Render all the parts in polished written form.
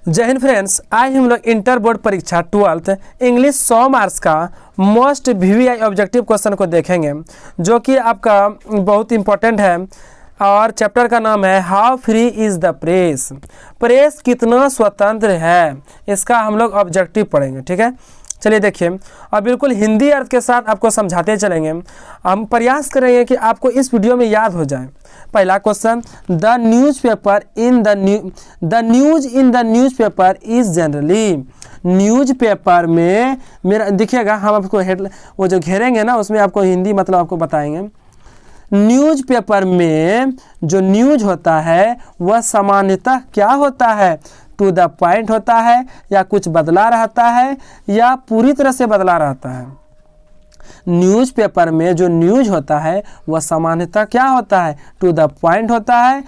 जय हिंद फ्रेंड्स, आज हम लोग इंटर बोर्ड परीक्षा 12th इंग्लिश 100 मार्क्स का मोस्ट वीवीआई ऑब्जेक्टिव क्वेश्चन को देखेंगे, जो कि आपका बहुत इंपॉर्टेंट है। और चैप्टर का नाम है how free is the press. Press कितना स्वतंत्र है, इसका हम लोग ऑब्जेक्टिव पढ़ेंगे। ठीक है, चलिए देखिए, और बिल्कुल हिंदी अर्थ के साथ आपको समझाते चलेंगे। हम प्रयास करेंगे कि आपको इस वीडियो में याद हो जाए। पहला question, the news in the news paper is generally. News paper में मेरा दिखेगा, हम आपको हेड वो जो घेरेंगे ना, उसमें आपको हिंदी मतलब आपको बताएंगे। न्यूज़ पेपर में जो न्यूज़ होता है वह सामान्यतः क्या होता है, टू द पॉइंट होता है, या कुछ बदला रहता है, या पूरी तरह से बदला रहता है। न्यूज़पेपर में जो न्यूज़ होता है वह सामान्यतः क्या होता है, टू द पॉइंट होता है,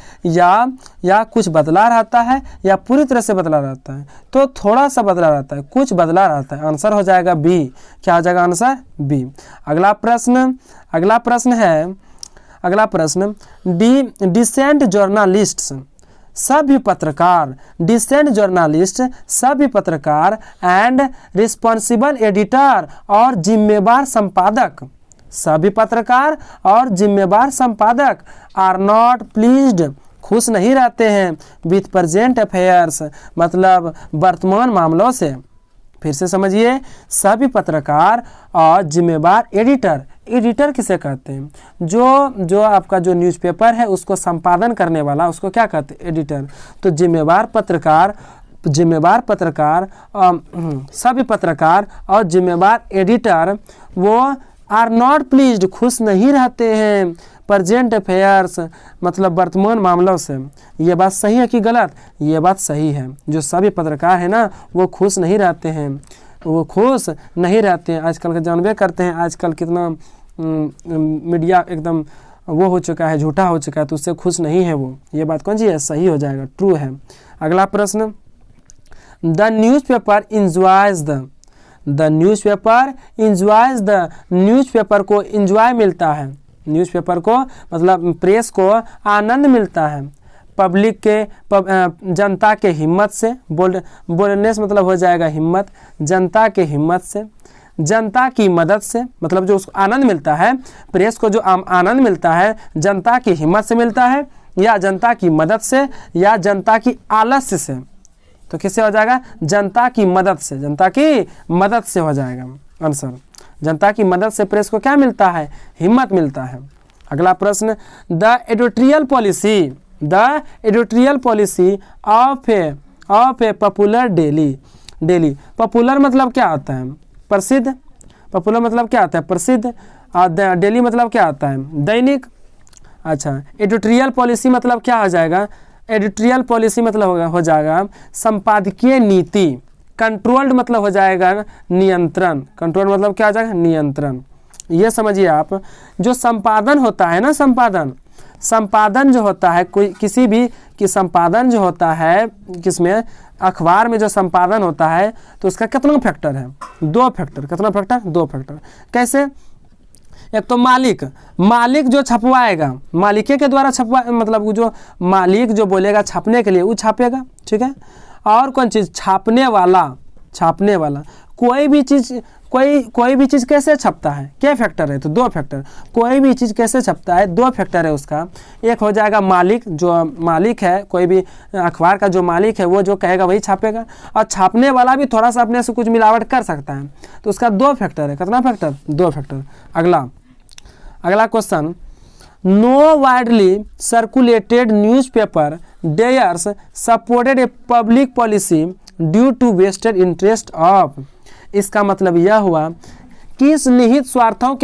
या कुछ बदला रहता है, या पूरी तरह से बदला रहता है। तो थोड़ा सा बदला रहता है, कुछ बदला रहता है। आंसर हो जाएगा बी। क्या हो जाएगा आंसर? बी। अगला प्रश्न डिसेंट जर्नलिस्ट्स, सभी पत्रकार, डिसेंट जर्नलिस्ट सभी पत्रकार, एंड रिस्पॉन्सिबल एडिटर और जिम्मेवार संपादक, सभी पत्रकार और जिम्मेवार संपादक आर नॉट प्लीज्ड, खुश नहीं रहते हैं, विथ प्रेजेंट अफेयर्स, मतलब वर्तमान मामलों से। फिर से समझिए, सभी पत्रकार और जिम्मेवार एडिटर, एडिटर किसे कहते हैं, जो आपका जो न्यूज़पेपर है उसको संपादन करने वाला, उसको क्या कहते हैं, एडिटर। तो जिम्मेवार पत्रकार सभी पत्रकार और जिम्मेवार एडिटर वो आर नॉट प्लीज्ड, खुश नहीं रहते हैं, प्रेजेंट अफेयर्स मतलब वर्तमान मामलों से। ये बात सही है कि गलत? ये बात सही है। जो सभी पत्रकार है ना वो खुश नहीं रहते हैं, वो खुश नहीं रहते हैं। आजकल का जानबे करते हैं, आजकल कितना मीडिया एकदम वो हो चुका है, झूठा हो चुका है, तो उससे खुश नहीं है वो। ये बात कौन सी है? सही हो जाएगा, ट्रू है। अगला प्रश्न, द न्यूज़पेपर न्यूज़पेपर को इंजॉय मिलता है, न्यूज़पेपर को मतलब प्रेस को आनंद मिलता है, पब्लिक के जनता के हिम्मत से, बोलने से मतलब हो जाएगा हिम्मत, जनता के हिम्मत से, जनता की मदद से, मतलब जो उसको आनंद मिलता है, प्रेस को जो आनंद मिलता है जनता की हिम्मत से मिलता है, या जनता की मदद से, या जनता की आलस्य से। तो किससे हो जाएगा? जनता की मदद से, जनता की मदद से हो जाएगा आंसर। जनता की मदद से प्रेस को क्या मिलता है? हिम्मत मिलता है। अगला प्रश्न, the editorial policy of A popular daily. Popular मतलब क्या आता है? प्रसिद्ध। पॉपुलर मतलब क्या आता है? प्रसिद्ध। और डेली मतलब क्या आता है? दैनिक। अच्छा, एडिटोरियल पॉलिसी मतलब क्या हो जाएगा? एडिटोरियल पॉलिसी मतलब हो जाएगा संपादकीय नीति। कंट्रोल्ड मतलब हो जाएगा नियंत्रण। कंट्रोल मतलब क्या हो जाएगा? नियंत्रण। ये समझिए आप, जो संपादन होता है ना, संपादन जो होता है कोई किसी भी कि संपादन जो होता है किसमें, अखबार में जो संपादन होता है, तो उसका कितना फैक्टर है? 2 फैक्टर। कितना फैक्टर? 2 फैक्टर। कैसे? एक तो मालिक जो छपवाएगा, मालिके के द्वारा मतलब जो मालिक जो बोलेगा छापने के लिए वो छापेगा। ठीक है। और कौन चीज़? छापने वाला कोई भी चीज़ कैसे छपता है? क्या फैक्टर है? तो 2 फैक्टर। कोई भी चीज़ कैसे छपता है? 2 फैक्टर है उसका। एक हो जाएगा मालिक, जो मालिक है, कोई भी अखबार का जो मालिक है वो जो कहेगा वही छापेगा, और छापने वाला भी थोड़ा सा अपने से कुछ मिलावट कर सकता है, तो उसका 2 फैक्टर है। कितना फैक्टर? 2 फैक्टर। अगला question, no widely circulated newspaper dares supported a public policy due to vested interest of. इसका मतलब यह हुआ, किस निहित स्वार्थों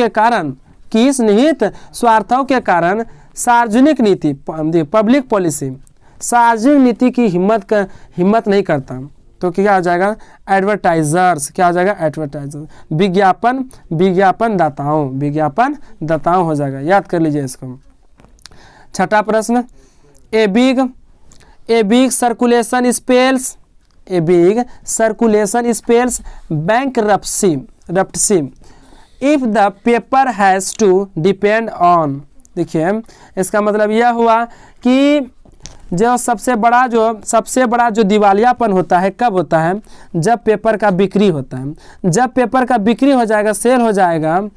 के कारण सार्वजनिक नीति, पब्लिक पॉलिसी सार्वजनिक नीति की हिम्मत नहीं करता। तो क्या हो जाएगा? एडवर्टाइजर्स। क्या हो जाएगा? एडवर्टाइजर्स। विज्ञापन दाताओं हो जाएगा। याद कर लीजिए इसको। छठा प्रश्न, a big circulation spells bankruptcy if the paper has to depend on। देखिए, इसका मतलब यह हुआ कि जो सबसे बड़ा जो दिवालियापन होता है कब होता है? जब पेपर का बिक्री होता है। जब पेपर का बिक्री हो जाएगा, सेल हो जाएगा,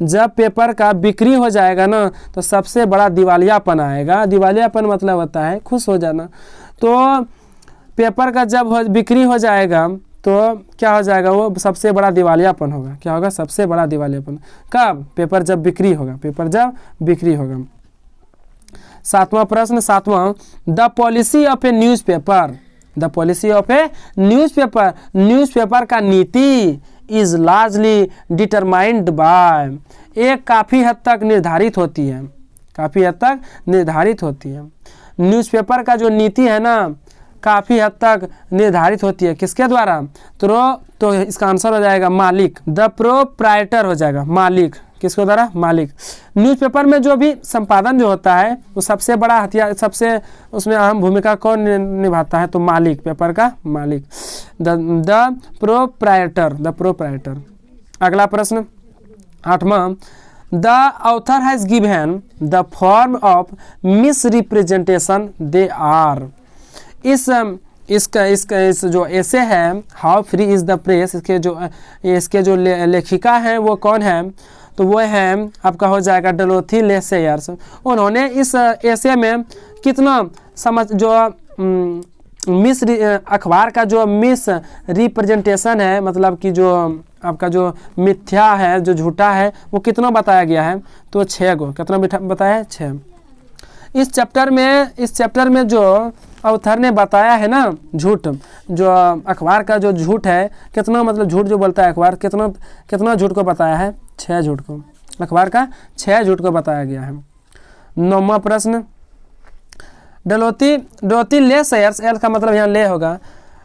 जब पेपर का बिक्री हो जाएगा ना, तो सबसे बड़ा दिवालियापन आएगा। दिवालियापन मतलब होता है खुश हो जाना। तो पेपर का जब बिक्री हो जाएगा तो क्या हो जाएगा? वो सबसे बड़ा दिवालियापन होगा। क्या होगा? सबसे बड़ा दिवालियापन। कब? पेपर जब बिक्री होगा, पेपर जब बिक्री होगा। 7वां प्रश्न, 7वां, the policy of a newspaper, the policy of a newspaper, newspaper का नीति इज लार्जली डिटरमाइंड बाय, एक काफ़ी हद तक निर्धारित होती है, काफ़ी हद तक निर्धारित होती है। न्यूज़पेपर का जो नीति है ना, काफ़ी हद तक निर्धारित होती है। किसके द्वारा? तो इसका आंसर हो जाएगा मालिक, द प्रोप्राइटर हो जाएगा, मालिक। किसके द्वारा? मालिक। न्यूज़पेपर में जो भी संपादन जो होता है वो सबसे बड़ा हथियार, सबसे उसमें अहम भूमिका कौन निभाता है? तो मालिक, पेपर का मालिक, द प्रोप्राइटर, द प्रोप्राइटर। अगला प्रश्न 8वां, the author has given the form of misrepresentation they are, इस जो ऐसे है how free is the press, इसके जो लेखिका हैं वो कौन है? तो वो है आपका हो जाएगा डोरोथी ले सेयर्स। उन्होंने इस ऐसे में कितना मिस अखबार का जो मिस रिप्रेजेंटेशन है, मतलब कि जो आपका जो मिथ्या है, जो झूठा है, वो कितना बताया गया है? तो 6 गो। कितना बताया है? 6। इस चैप्टर में जो ऑथर ने बताया है ना झूठ, जो अखबार का जो झूठ है, कितना मतलब झूठ जो बोलता है अखबार, कितना झूठ को बताया है? 6 झूठ को। अखबार का 6 झूठ को बताया गया है। 9वां प्रश्न, डोरोथी ले सेयर्स, एल का मतलब यहाँ ले होगा।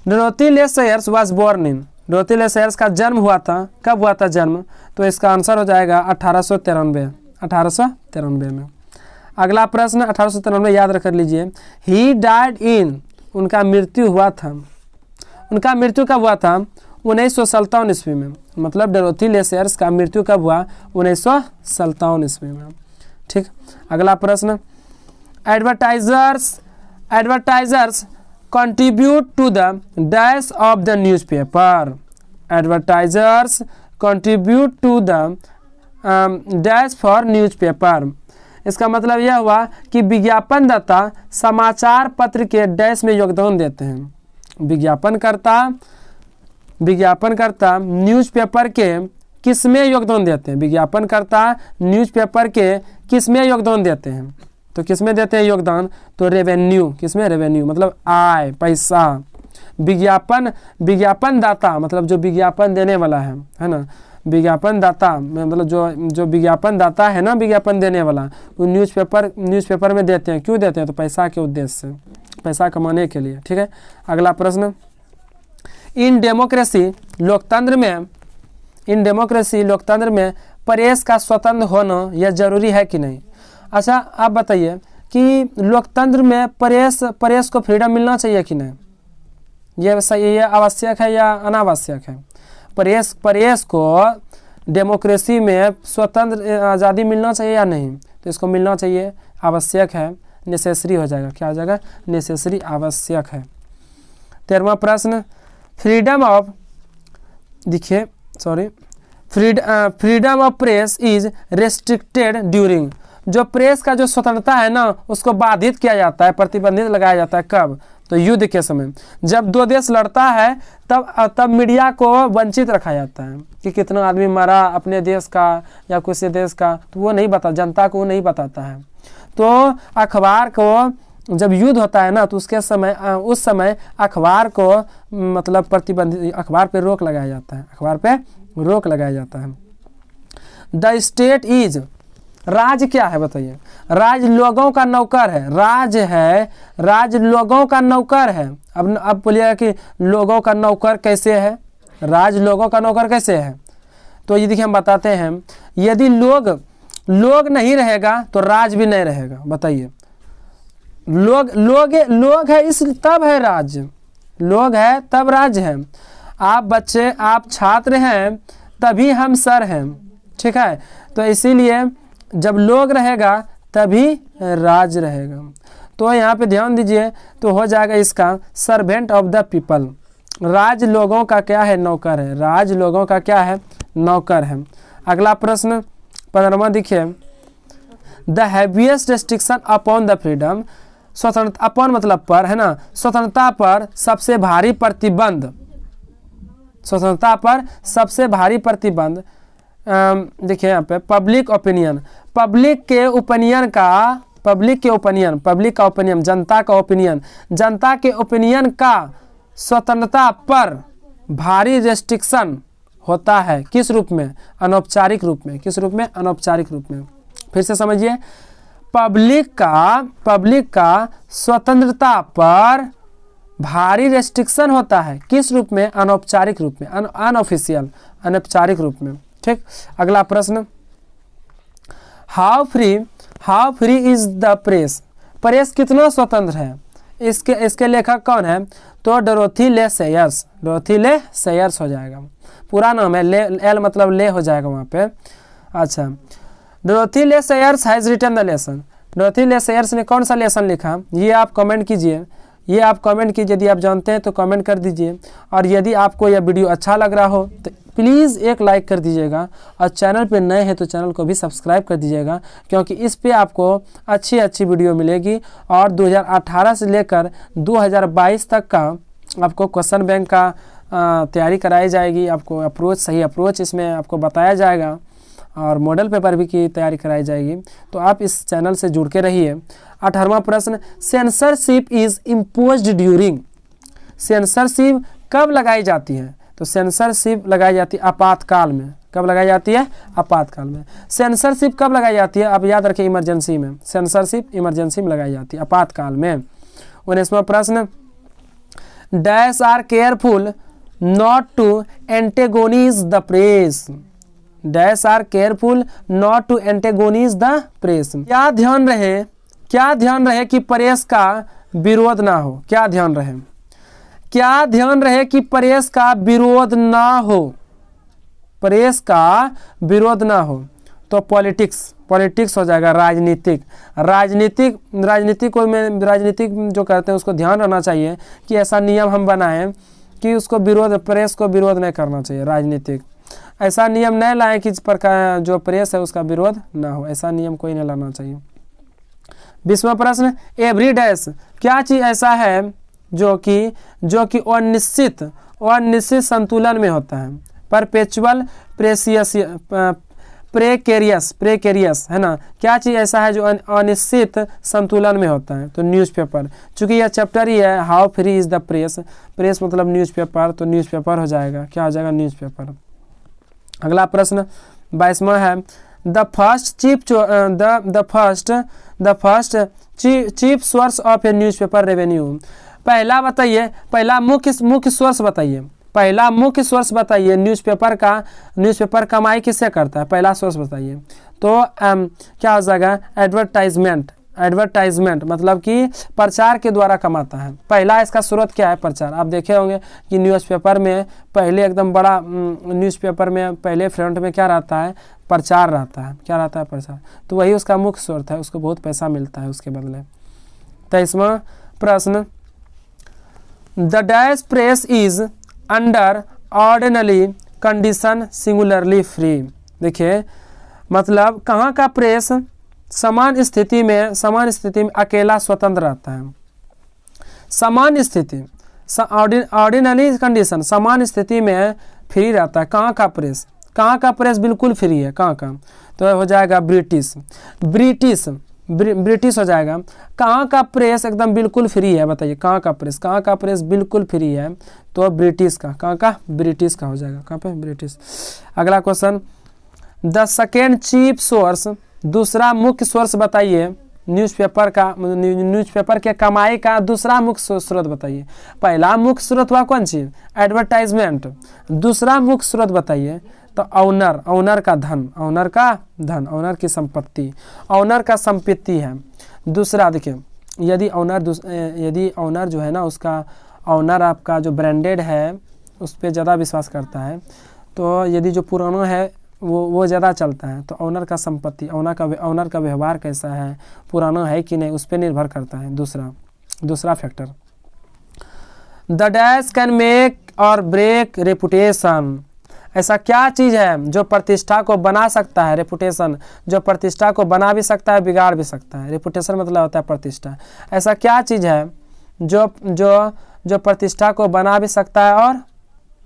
Dorothy L Sayers was born in, Dorothy L Sayers का जन्म हुआ था, कब हुआ था जन्म? तो इसका आंसर हो जाएगा 1893 में। अगला प्रश्न 1893 याद रख लीजिए। ही डाइड इन, उनका मृत्यु हुआ था, उनका मृत्यु कब हुआ था? 1957 ईस्वी में। मतलब डोरोथी ले सेयर्स का मृत्यु कब हुआ? 1957 ईस्वी में। ठीक। अगला प्रश्न, advertisers contribute to the dash of the newspaper, advertisers contribute to the dash for newspaper. इसका मतलब यह हुआ कि विज्ञापनदाता समाचार पत्र के डैश में योगदान देते हैं। विज्ञापनकर्ता न्यूज़पेपर के किस में योगदान देते हैं? विज्ञापनकर्ता न्यूज़पेपर के किस में योगदान देते हैं? तो किस में देते हैं योगदान? तो रेवेन्यू। किस में? रेवेन्यू मतलब आय, पैसा। विज्ञापनदाता मतलब जो विज्ञापन देने वाला है ना, विज्ञापनदाता मतलब जो विज्ञापनदाता है ना, विज्ञापन देने वाला, वो न्यूज़पेपर में देते हैं। क्यों देते हैं? तो पैसा के उद्देश्य से, पैसा कमाने के लिए। ठीक है। अगला प्रश्न, इन डेमोक्रेसी लोकतंत्र में प्रेस का स्वतंत्र होना यह जरूरी है कि नहीं? अच्छा, आप बताइए कि लोकतंत्र में प्रेस को फ्रीडम मिलना चाहिए कि नहीं? ये सही, ये आवश्यक है या अनावश्यक है? प्रेस को डेमोक्रेसी में स्वतंत्र आज़ादी मिलना चाहिए या नहीं? तो इसको मिलना चाहिए, आवश्यक है, नेसेसरी हो जाएगा। क्या हो जाएगा? नेसेसरी, आवश्यक है। 13वां प्रश्न, freedom of press is restricted during, जो प्रेस का जो स्वतंत्रता है ना उसको बाधित किया जाता है, प्रतिबंधित लगाया जाता है। कब? तो युद्ध के समय। जब 2 देश लड़ता है तब मीडिया को वंचित रखा जाता है कि कितना आदमी मरा अपने देश का या किसी देश का, तो वो नहीं बता, जनता को वो नहीं बताता है। तो अखबार को जब युद्ध होता है ना तो उस समय अखबार को मतलब प्रतिबंधित, अखबार पे रोक लगाया जाता है, अखबार पे रोक लगाया जाता है। द स्टेट इज, राज क्या है बताइए? राज लोगों का नौकर है, राज लोगों का नौकर है। अब बोलिएगा कि लोगों का नौकर कैसे है? राज लोगों का नौकर कैसे है? तो ये देखिए हम बताते हैं, यदि लोग नहीं रहेगा तो राज भी नहीं रहेगा। बताइए, लोग है इस तब है राज, लोग है तब राज है। आप बच्चे, आप छात्र हैं तभी हम सर हैं। ठीक है, तो इसीलिए जब लोग रहेगा तभी राज रहेगा। तो यहाँ पे ध्यान दीजिए, तो हो जाएगा इसका सर्वेंट ऑफ द पीपल। राज लोगों का क्या है? नौकर है। राज लोगों का क्या है? नौकर है। अगला प्रश्न 15वां देखिए, the heaviest restriction upon the freedom, स्वतंत्रता अपॉन मतलब पर है ना, स्वतंत्रता पर सबसे भारी प्रतिबंध, स्वतंत्रता पर सबसे भारी प्रतिबंध। देखिए यहाँ पे पब्लिक ओपिनियन, पब्लिक के ओपिनियन का, पब्लिक के ओपिनियन, पब्लिक का ओपिनियन, जनता का ओपिनियन, जनता के ओपिनियन का स्वतंत्रता पर भारी रेस्ट्रिक्शन होता है। किस रूप में? अनौपचारिक रूप में। किस रूप में? अनौपचारिक रूप में। फिर से समझिए, पब्लिक का स्वतंत्रता पर भारी रेस्ट्रिक्शन होता है। किस रूप में? अनौपचारिक रूप में, अनऑफिशियल, अनौपचारिक रूप में। ठीक। अगला प्रश्न, how free is the press, press कितना स्वतंत्र है? इसके लेखक कौन है? तो Dorothy L shares, Dorothy L shares हो जाएगा, पूरा नाम है, एल मतलब ले हो जाएगा वहाँ पे। अच्छा, Dorothy L Sayers has written the lesson, Dorothy L Sayers ने कौन सा लेसन लिखा? ये आप कमेंट कीजिए, ये आप कमेंट कीजिए, यदि आप जानते हैं तो कमेंट कर दीजिए। और यदि आपको यह वीडियो अच्छा लग रहा हो तो प्लीज़ एक लाइक कर दीजिएगा, और चैनल पे नए हैं तो चैनल को भी सब्सक्राइब कर दीजिएगा, क्योंकि इस पे आपको अच्छी वीडियो मिलेगी। और 2018 से लेकर 2022 तक का आपको क्वेश्चन बैंक का तैयारी कराई जाएगी, आपको सही अप्रोच इसमें आपको बताया जाएगा, और मॉडल पेपर भी की तैयारी कराई जाएगी। तो आप इस चैनल से जुड़ के रहिए। 18वां प्रश्न, censorship is imposed during, censorship कब लगाई जाती है? तो सेंसरशिप लगाई जाती है आपातकाल में। कब लगाई जाती है? आपातकाल में। सेंसरशिप कब लगाई जाती है? आप याद रखिए, इमरजेंसी में। सेंसरशिप इमरजेंसी में लगाई जाती है, आपातकाल में। 19वां प्रश्न, dash are careful not to antagonise the press, dash are careful not to antagonise the press. क्या ध्यान रहे कि प्रेस का विरोध ना हो? क्या ध्यान रहे? क्या ध्यान रहे कि प्रेस का विरोध ना हो? प्रेस का विरोध ना हो तो पॉलिटिक्स हो जाएगा, राजनीतिक जो करते हैं उसको ध्यान रखना चाहिए कि ऐसा नियम हम बनाएं कि उसको प्रेस को विरोध नहीं करना चाहिए। राजनीतिक ऐसा नियम नहीं लाए कि इस प्रकार जो प्रेस है उसका विरोध ना हो, ऐसा नियम कोई नहीं लाना चाहिए। 20वां प्रश्न, एवरी डैश, क्या चीज़ ऐसा है जो कि अनिश्चित संतुलन में होता है? परपेचुअल प्रेकेरियस है ना। क्या चीज़ ऐसा है जो अनिश्चित संतुलन में होता है? तो न्यूज़पेपर। चूंकि यह चैप्टर ही है how free is the press, press मतलब न्यूज़पेपर, तो न्यूज़पेपर हो जाएगा। क्या हो जाएगा? न्यूज़पेपर। अगला प्रश्न 22वां है, the first chief source of a newspaper revenue. पहला बताइए, पहला मुख्य सोर्स बताइए, पहला मुख्य सोर्स बताइए न्यूज़पेपर कमाई किससे करता है? पहला सोर्स बताइए। तो क्या हो जाएगा? एडवर्टाइजमेंट मतलब कि प्रचार के द्वारा कमाता है। पहला इसका स्रोत क्या है? प्रचार। आप देखे होंगे कि न्यूज़पेपर में पहले एकदम बड़ा न्यूज़पेपर में पहले फ्रंट में क्या रहता है? प्रचार रहता है। क्या रहता है? प्रचार। तो वही उसका मुख्य स्रोत है, उसको बहुत पैसा मिलता है उसके बदले। 23वां प्रश्न, the dash press is under ordinary condition singularly free. देखिए मतलब कहाँ का प्रेस समान स्थिति में अकेला स्वतंत्र रहता है। समान स्थिति, ऑर्डिनरी कंडीशन, समान स्थिति में फ्री रहता है। कहाँ का प्रेस बिल्कुल फ्री है? कहाँ का? तो हो जाएगा ब्रिटिश हो जाएगा। कहाँ का प्रेस एकदम बिल्कुल फ्री है? बताइए कहाँ का प्रेस बिल्कुल फ्री है? तो ब्रिटिश का। कहाँ का? ब्रिटिश का हो जाएगा। कहाँ पे? ब्रिटिश। अगला question, the second chief source, दूसरा मुख्य सोर्स बताइए न्यूज़पेपर के कमाई का दूसरा मुख्य स्रोत बताइए। पहला मुख्य स्रोत हुआ कौन सी? एडवर्टाइजमेंट। दूसरा मुख्य स्रोत बताइए। तो ऑनर की संपत्ति, ऑनर का संपत्ति है। दूसरा देखिए, यदि ऑनर जो है ना, उसका ऑनर आपका जो ब्रांडेड है उस पर ज़्यादा विश्वास करता है, तो यदि जो पुराना है वो ज़्यादा चलता है। तो ओनर का संपत्ति, ओनर का व्यवहार कैसा है, पुराना है कि नहीं, उस पर निर्भर करता है। दूसरा factor, the dash can make और ब्रेक रेपुटेशन। ऐसा क्या चीज़ है जो प्रतिष्ठा को बना सकता है, रेपुटेशन जो प्रतिष्ठा को बना भी सकता है, बिगाड़ भी सकता है। रेपुटेशन मतलब होता है प्रतिष्ठा। ऐसा क्या चीज़ है जो प्रतिष्ठा को बना भी सकता है और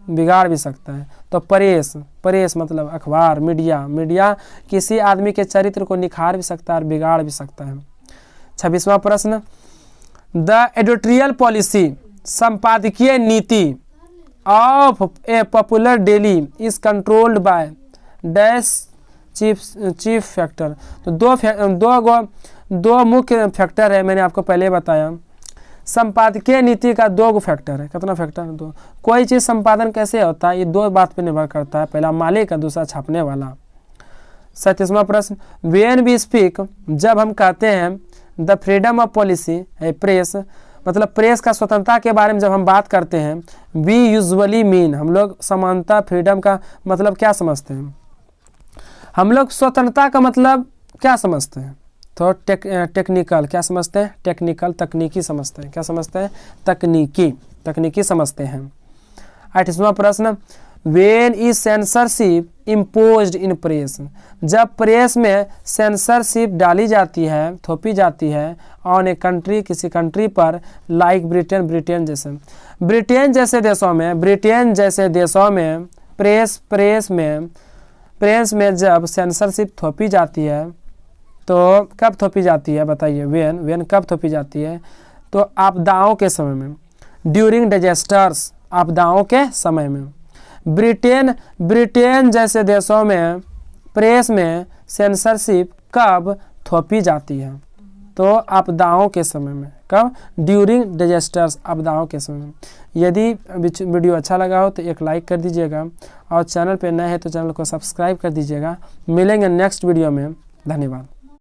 बिगाड़ भी सकता है? तो प्रेस मतलब अखबार, मीडिया किसी आदमी के चरित्र को निखार भी सकता है और बिगाड़ भी सकता है। 26वां प्रश्न, द एडिटोरियल पॉलिसी, संपादकीय नीति of A popular daily is controlled by dash chief factor. तो दो मुख्य फैक्टर है, मैंने आपको पहले बताया। संपादकीय नीति का 2 फैक्टर है। कितना फैक्टर? 2। कोई चीज़ संपादन कैसे होता है, ये 2 बात पर निर्भर करता है, पहला मालिक का, दूसरा छापने वाला। 37वां प्रश्न, व्हेन वी स्पीक, जब हम कहते हैं द फ्रीडम ऑफ पॉलिसी है प्रेस, मतलब प्रेस का स्वतंत्रता के बारे में जब हम बात करते हैं, वी यूजुअली मीन, हम लोग समानता फ्रीडम का मतलब क्या समझते हैं? हम लोग स्वतंत्रता का मतलब क्या समझते हैं? तो टेक्निकल क्या समझते हैं? टेक्निकल, तकनीकी समझते हैं। क्या समझते हैं? तकनीकी समझते हैं। 28वां प्रश्न, when is censorship imposed in press, जब प्रेस में सेंसरशिप डाली जाती है, थोपी जाती है ऑन ए कंट्री, किसी कंट्री पर, लाइक ब्रिटेन जैसे देशों में प्रेस में जब सेंसरशिप थोपी जाती है, तो कब थोपी जाती है बताइए? व्हेन कब थोपी जाती है? तो आपदाओं के समय में, ड्यूरिंग डिजास्टर्स, आपदाओं के समय में। ब्रिटेन जैसे देशों में प्रेस में सेंसरशिप कब थोपी जाती है? तो आपदाओं के समय में। कब? ड्यूरिंग डिजास्टर्स, आपदाओं के समय में। यदि वीडियो अच्छा लगा हो तो एक लाइक कर दीजिएगा, और चैनल पे नए हैं तो चैनल को सब्सक्राइब कर दीजिएगा। मिलेंगे नेक्स्ट वीडियो में। धन्यवाद।